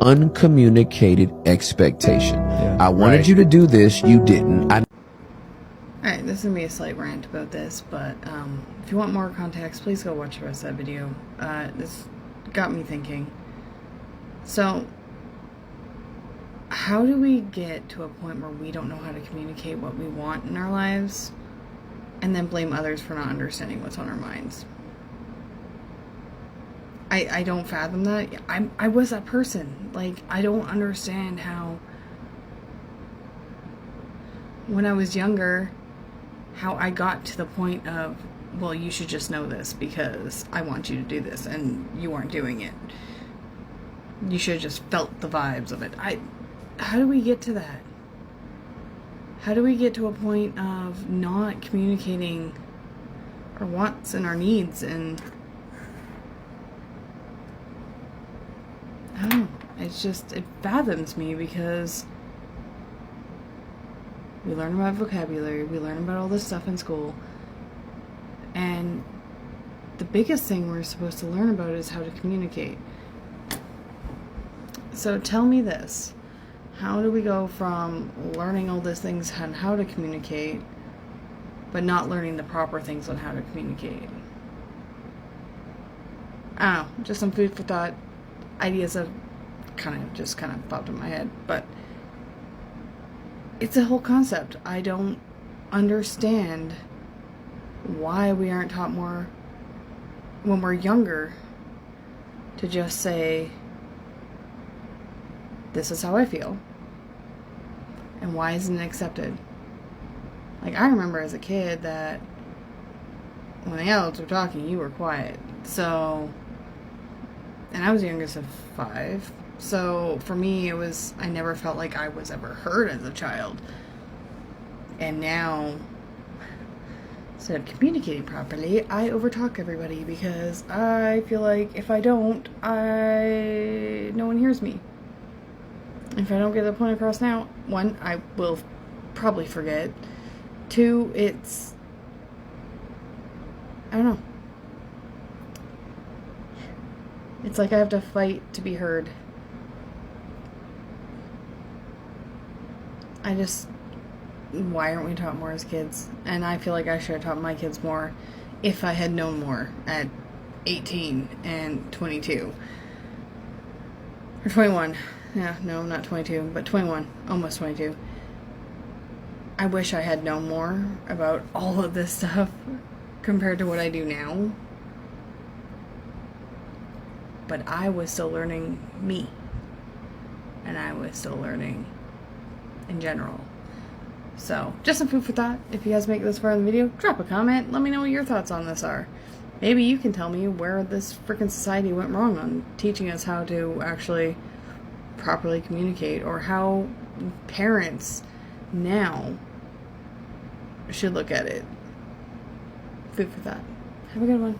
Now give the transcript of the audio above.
uncommunicated expectation. Yeah, I wanted you to do this, you didn't. Alright, this is going to be a slight rant about this, but if you want more context, please go watch the rest of that video. This got me thinking. So, how do we get to a point where we don't know how to communicate what we want in our lives and then blame others for not understanding what's on our minds? I don't fathom that. I was that person. Like, I don't understand how, when I was younger, how I got to the point of, well, you should just know this because I want you to do this and you aren't doing it. You should have just felt the vibes of it. How do we get to that? How do we get to a point of not communicating our wants and our needs? And I don't know. It fathoms me because we learn about vocabulary, we learn about all this stuff in school, and the biggest thing we're supposed to learn about is how to communicate. So tell me this. How do we go from learning all these things on how to communicate, but not learning the proper things on how to communicate? I don't know, just some food for thought. Ideas have kind of popped in my head, but it's a whole concept. I don't understand why we aren't taught more when we're younger to just say, this is how I feel. And why isn't it accepted? Like, I remember as a kid that when the adults were talking, you were quiet. So, and I was the youngest of 5. So for me, I never felt like I was ever heard as a child. And now, instead of communicating properly, I overtalk everybody because I feel like if I don't, no one hears me. If I don't get the point across now, 1, I will probably forget. 2, I don't know. It's like I have to fight to be heard. Why aren't we taught more as kids? And I feel like I should have taught my kids more if I had known more at 18 and 22. Or 21. Yeah, no, not 22, but 21. Almost 22. I wish I had known more about all of this stuff compared to what I do now. But I was still learning me. And I was still learning in general. So, just some food for thought. If you guys make it this far in the video, drop a comment. Let me know what your thoughts on this are. Maybe you can tell me where this freaking society went wrong on teaching us how to actually properly communicate, or how parents now should look at it. Food for thought. Have a good one.